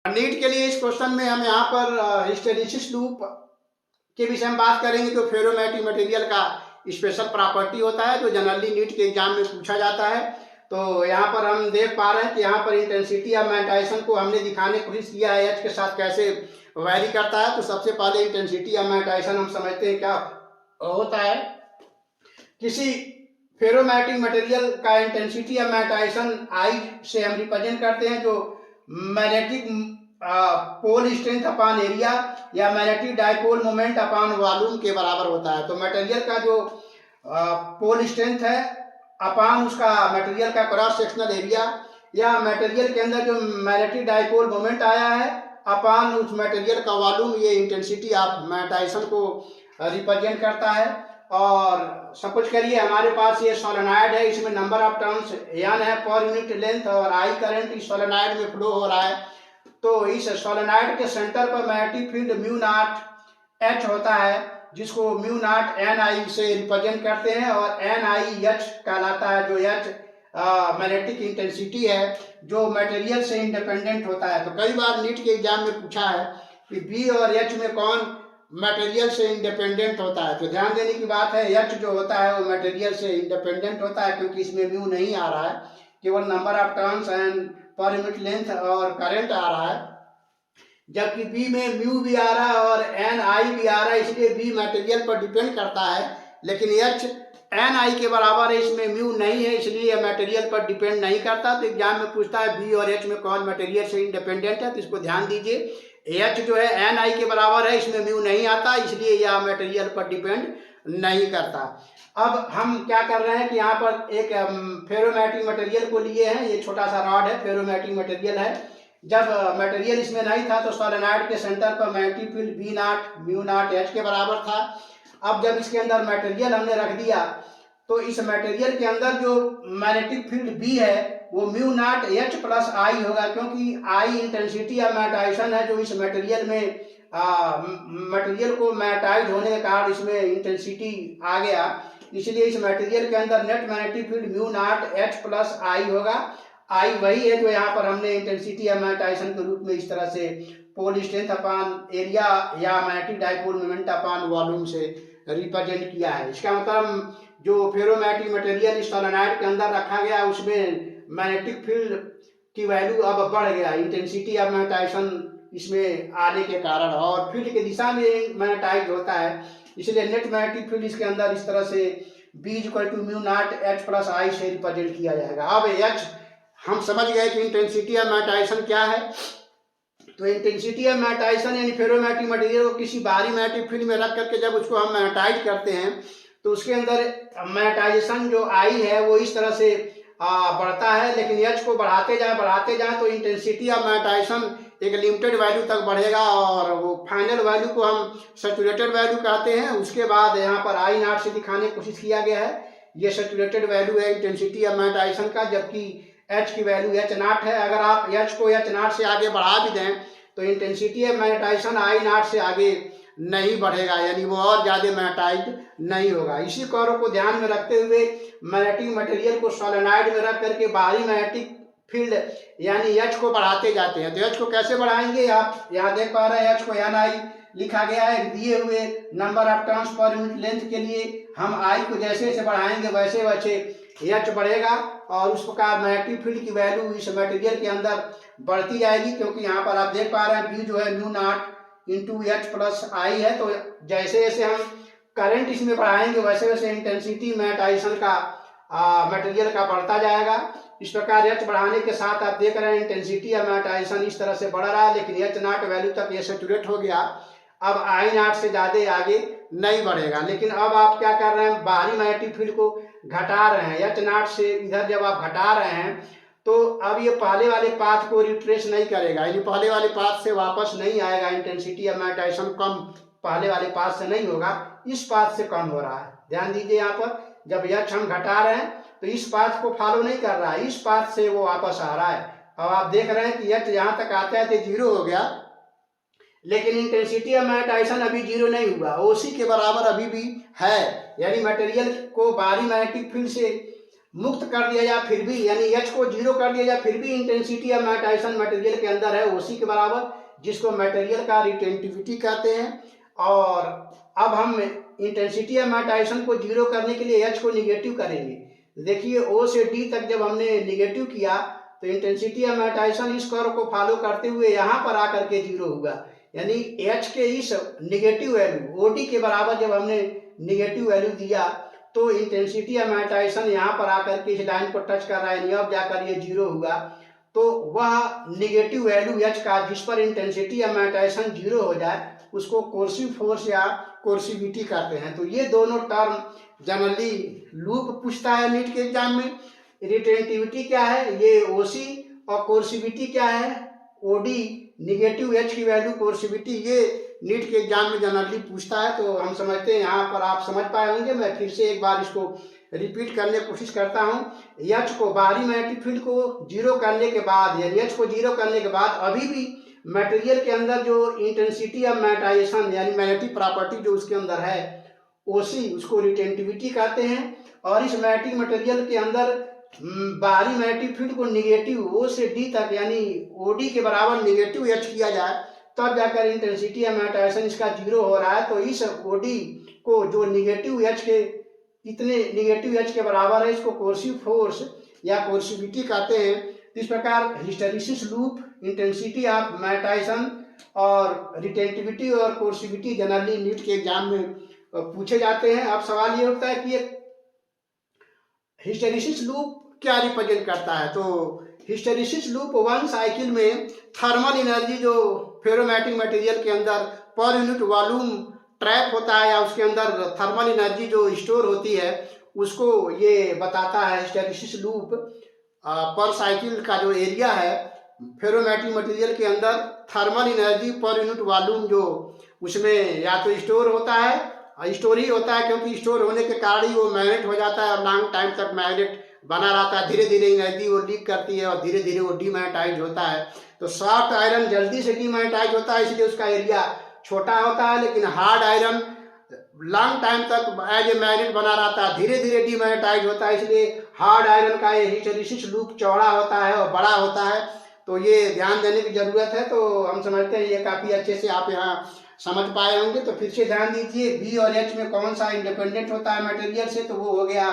NEET के लिए इस क्वेश्चन में हम यहाँ पर हिस्टेरिसिस लूप के विषय में बात करेंगे, जो फेरोमैग्नेटिक मटेरियल का स्पेशल प्रॉपर्टी होता है, जो जनरली नीट के एग्जाम में पूछा जाता है। तो यहाँ पर हम देख पा रहे हैं कि यहाँ पर इंटेंसिटी ऑफ मैग्नेटाइजेशन को हमने दिखाने की कोशिश किया है एच के साथ कैसे वैरी करता है। तो सबसे पहले इंटेंसिटी ऑफ मैग्नेटाइजेशन हम समझते हैं क्या होता है। किसी फेरोमैग्नेटिक मटेरियल का इंटेंसिटी ऑफ मैग्नेटाइजेशन आई से हम रिप्रेजेंट करते हैं, जो magnetic pole strength upon area या magnetic dipole moment upon volume के बराबर होता है। तो मटेरियल का जो पोल स्ट्रेंथ है अपॉन उसका मटेरियल का क्रॉस सेक्शनल एरिया, या मटेरियल के अंदर जो मैग्नेटिक डाइपोल मोमेंट आया है अपॉन उस मटेरियल का वॉल्यूम, ये इंटेंसिटी ऑफ मैग्नेटाइजेशन को रिप्रेजेंट करता है। और सपोज करिए हमारे पास ये सोलेनॉइड है, इसमें नंबर ऑफ टर्न्स n है पर यूनिट लेंथ, और आई करंट इस सोलेनॉइड में फ्लो हो रहा है। तो इस सोलेनॉइड के सेंटर पर magnetic field mu not H होता है, जिसको म्यू नॉट एन आई से रिप्रेजेंट करते हैं, और एन आई एच कहलाता है, जो एच मैग्नेटिक इंटेंसिटी है जो मटेरियल से इंडिपेंडेंट होता है। तो कई बार नीट के एग्जाम में पूछा है कि बी और एच में कौन मटेरियल से इंडिपेंडेंट होता है। तो ध्यान देने की बात है, एच जो होता है वो मटेरियल से इंडिपेंडेंट होता है, क्योंकि इसमें म्यू नहीं आ रहा है, केवल number of turns and per unit length और करंट आ रहा है। जबकि बी में म्यू भी आ रहा है और एन आई भी आ रहा है, इसलिए बी मटेरियल पर डिपेंड करता है। लेकिन एच एन आई के बराबर है, इसमें म्यू नहीं है, इसलिए मटेरियल पर डिपेंड नहीं करता। तो एग्जाम में पूछता है बी और एच में कौन मटेरियल से इंडिपेंडेंट है, तो इसको ध्यान दीजिए। एच जो है एन आई के बराबर है, इसमें म्यू नहीं आता, इसलिए यह मटेरियल पर डिपेंड नहीं करता। अब हम क्या कर रहे हैं कि यहाँ पर एक फेरोमैग्नेटिक मटेरियल को लिए हैं, ये छोटा सा रॉड है, फेरोमैग्नेटिक मटेरियल है। जब मटेरियल इसमें नहीं था तो सोलेनॉइड के सेंटर पर magnetic field B nought mu not H के बराबर था। अब जब इसके अंदर मटेरियल हमने रख दिया तो इस मटेरियल के अंदर जो मैग्नेटिक फील्ड बी है वो mu naught H plus I होगा, क्योंकि आई इंटेंसिटी ऑफ मैग्नेटाइजेशन है जो इस मटेरियल में मटेरियल को मैग्नेटाइज होने के कारण इसमें इंटेंसिटी आ गया, इसलिए इस मटेरियल के अंदर net magnetic field mu not H plus I होगा। आई वही है जो यहाँ पर हमने इंटेंसिटी ऑफ मैग्नेटाइजेशन के रूप में इस तरह से पोल स्ट्रेंथ अपॉन एरिया या magnetic dipole moment upon volume से रिप्रेजेंट किया है। इसका मतलब जो फेरोमैग्नेटिक मटेरियल इस सोलेनॉइड के अंदर रखा गया उसमें मैग्नेटिक फील्ड की वैल्यू अब बढ़ गया, इंटेंसिटी ऑफ मैग्नेटाइजेशन इसमें आने के कारण, और फील्ड की दिशा में मैग्नेटाइज होता है, इसलिए नेट मैग्नेटिक फील्ड इसके अंदर इस तरह से B equal to mu not H plus I से रिप्रेजेंट किया जाएगा। अब एच हम समझ गए कि इंटेंसिटी ऑफ मैग्नेटाइजेशन क्या है। तो इंटेंसिटी ऑफ मैग्नेटाइजेशन यानी फेरोमैग्नेटिक मटेरियल को किसी बाहरी मैग्नेटिक फील्ड में रख करके जब उसको हम मैग्नेटाइज करते हैं तो उसके अंदर मैग्नेटाइजेशन जो आई है वो इस तरह से बढ़ता है, लेकिन एच को बढ़ाते जाए तो इंटेंसिटी ऑफ मैग्नेटाइजेशन एक लिमिटेड वैल्यू तक बढ़ेगा, और वो फाइनल वैल्यू को हम सैचुरेटेड वैल्यू कहते हैं। उसके बाद यहाँ पर आई नॉट से दिखाने की कोशिश किया गया है, ये सैचुरेटेड वैल्यू है इंटेंसिटी ऑफ मैग्नेटाइजेशन का, जबकि एच की वैल्यू एच नॉट है। अगर आप एच को एच नॉट से आगे बढ़ा भी दें तो intensity of magnetization I not से आगे नहीं बढ़ेगा, यानी वो और ज़्यादा मैग्नेटाइज नहीं होगा। इसी कार्य को ध्यान में रखते हुए मैग्नेटिक मटेरियल को सोलेनॉइड में रख करके बाहरी मैग्नेटिक फील्ड यानी एच को बढ़ाते जाते हैं। तो एच को कैसे बढ़ाएंगे, आप यहाँ देख पा रहे हैं एच को एन आई लिखा गया है, दिए हुए number of turns per unit length के लिए हम आई को जैसे जैसे बढ़ाएंगे वैसे वैसे एच बढ़ेगा, और उस प्रकार मैग्नेटिक फील्ड की वैल्यू इस मटेरियल के अंदर बढ़ती जाएगी, क्योंकि यहाँ पर आप देख पा रहे हैं बी जो है mu naught into H plus I है। तो जैसे जैसे हम करंट इसमें बढ़ाएंगे वैसे वैसे इंटेंसिटी मैग्नेटाइजेशन का मटेरियल का बढ़ता जाएगा। इस प्रकार एच बढ़ाने के साथ आप देख रहे हैं इंटेंसिटी ऑफ मैग्नेटाइजेशन इस तरह से बढ़ रहा है, लेकिन एच नॉट वैल्यू तक ये सैचुरेट हो गया, अब आई नॉट से ज़्यादा आगे नहीं बढ़ेगा। लेकिन अब आप क्या कर रहे हैं, बाहरी मैग्नेटिक फील्ड को घटा रहे हैं, एच नॉट से इधर जब आप घटा रहे हैं तो अब ये पहले वाले पाथ को रिट्रेस नहीं करेगा, यानी पहले वाले पाथ से वापस नहीं आएगा, इंटेंसिटी ऑफ मैग्नेटाइजेशन कम पहले वाले पाथ से नहीं होगा, इस पाथ से कम हो रहा है। ध्यान दीजिए यहाँ पर जब एच हम घटा रहे हैं तो इस पाथ को फॉलो नहीं कर रहा है, इस पाथ से वो वापस आ रहा है। अब आप देख रहे हैं कि एच यहाँ तक आता है तो जीरो हो गया, लेकिन इंटेंसिटी ऑफ मैग्नेटाइजेशन अभी जीरो नहीं हुआ, ओसी के बराबर अभी भी है, यानी मटेरियल को बाहरी मैग्नेटिक फील्ड से मुक्त कर दिया जाए फिर भी, यानी H को 0 कर दिया जाए फिर भी इंटेंसिटी ऑफ मैग्नेटाइजेशन मटेरियल के अंदर है OC के बराबर, जिसको मटेरियल का रिटेंटिविटी कहते हैं। और अब हम इंटेंसिटी ऑफ मैग्नेटाइजेशन को 0 करने के लिए H को निगेटिव करेंगे। देखिए O से D तक जब हमने निगेटिव किया तो इंटेंसिटी ऑफ मैग्नेटाइजेशन इस कर्व को फॉलो करते हुए यहाँ पर आकर के 0 होगा, यानी H के इस निगेटिव वैल्यू OD के बराबर जब हमने निगेटिव वैल्यू दिया तो इंटेंसिटी ऑफ मैग्नेटाइजेशन यहाँ पर आकर के इस लाइन को टच कर रहा है, अब जाकर ये 0 होगा। तो वह निगेटिव वैल्यू H का जिस पर इंटेंसिटी ऑफ मैग्नेटाइजेशन 0 हो जाए उसको कोर्सिव फोर्स या कोर्सिविटी कहते हैं। तो ये दोनों टर्म जनरली लूप पूछता है नीट के एग्जाम में। रिटेंटिविटी क्या है, ये OC, और कोर्सिविटी क्या है, OD, निगेटिव H की वैल्यू कोर्सिविटी, ये नीट के एग्जाम में जनरली पूछता है। तो हम समझते हैं यहाँ पर आप समझ पाए होंगे। मैं फिर से एक बार इसको रिपीट करने की कोशिश करता हूँ। H को बाहरी मैग्नेटिक फील्ड को 0 करने के बाद, यानी H को 0 करने के बाद अभी भी मटेरियल के अंदर जो इंटेंसिटी ऑफ मैग्नेटाइजेशन यानी मैग्नेटिक प्रॉपर्टी जो उसके अंदर है OC, उसको रिटेंटिविटी कहते हैं। और इस मैग्नेटिक मटेरियल के अंदर बाहरी मैग्नेटिक फील्ड को निगेटिव O से D तक यानी OD के बराबर निगेटिव H किया जाए तब जाकर इंटेंसिटी ऑफ मैग्नेटाइजेशन इसका 0 हो रहा है। तो इस OD को जो निगेटिव H के इतने निगेटिव H के बराबर है इसको कोर्सिव फोर्स या कोर्सिविटी कहते हैं। इस प्रकार hysteresis loop, intensity of magnetisation और रिटेंटिविटी और कोर्सिविटी जनरली नीट के एग्जाम में पूछे जाते हैं। अब सवाल ये उठता है कि ये हिस्टेरिसिस लूप क्या रिप्रेजेंट करता है। तो हिस्टेरिसिस लूप वन साइकिल में थर्मल एनर्जी जो फेरोमैग्नेटिक मटेरियल के अंदर पर यूनिट वॉल्यूम ट्रैप होता है या उसके अंदर थर्मल एनर्जी जो स्टोर होती है उसको ये बताता है। हिस्टेरिसिस लूप पर साइकिल का जो एरिया है फेरोमैग्नेटिक मटेरियल के अंदर thermal energy per unit volume जो उसमें या तो स्टोर होता है, स्टोर ही होता है क्योंकि स्टोर होने के कारण ही वो मैग्नेट हो जाता है और लॉन्ग टाइम तक मैग्नेट बना रहता है। धीरे धीरे एनर्जी वो लीक करती है और धीरे धीरे वो डीमैग्नेटाइज होता है। तो सॉफ्ट आयरन जल्दी से डीमैग्नेटाइज होता है इसलिए उसका एरिया छोटा होता है, लेकिन हार्ड आयरन लॉन्ग टाइम तक एज ए मैग्नेट बना रहता है, धीरे धीरे डीमैग्नेटाइज होता है, इसलिए हार्ड आयरन का ये हिस्टेरिसिस लूप चौड़ा होता है और बड़ा होता है। तो ये ध्यान देने की जरूरत है। तो हम समझते हैं ये काफ़ी अच्छे से आप यहाँ समझ पाए होंगे। तो फिर से ध्यान दीजिए B और H में कौन सा इंडिपेंडेंट होता है मटेरियल से, तो वो हो गया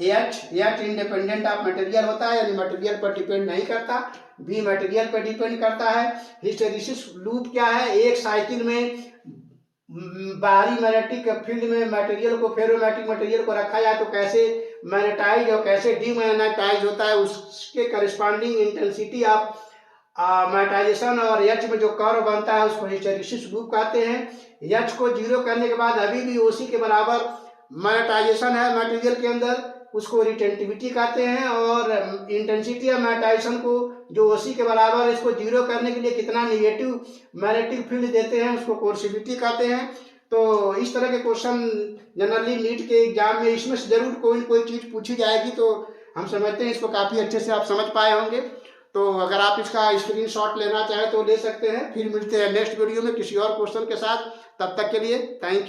H इंडिपेंडेंट ऑफ मटेरियल होता है यानी मटेरियल पर डिपेंड नहीं करता, B मटेरियल पर डिपेंड करता है। हिस्टेरिसिस लूप क्या है, एक साइकिल में बाहरी मैग्नेटिक फील्ड में मटेरियल को फेरोमैग्नेटिक मटेरियल को रखा जाए तो कैसे मैग्नेटाइज और कैसे डीमैग्नेटाइज होता है उसके करस्पॉन्डिंग इंटेंसिटी ऑफ मैग्नेटाइजेशन और H में जो कर्व बनता है उसको हिस्टेरिसिस लूप कहते हैं। H को 0 करने के बाद अभी भी OC के बराबर मैग्नेटाइजेशन है मटेरियल के अंदर, उसको रिटेंटिविटी कहते हैं। और इंटेंसिटी ऑफ मैग्नेटाइजेशन को जो OC के बराबर है इसको 0 करने के लिए कितना निगेटिव मैग्नेटिक फील्ड देते हैं उसको कोर्सिविटी कहते हैं। तो इस तरह के क्वेश्चन जनरली नीट के एग्जाम में इसमें से जरूर कोई चीज़ पूछी जाएगी। तो हम समझते हैं इसको काफ़ी अच्छे से आप समझ पाए होंगे। तो अगर आप इसका स्क्रीनशॉट लेना चाहें तो ले सकते हैं। फिर मिलते हैं नेक्स्ट वीडियो में किसी और क्वेश्चन के साथ। तब तक के लिए थैंक यू।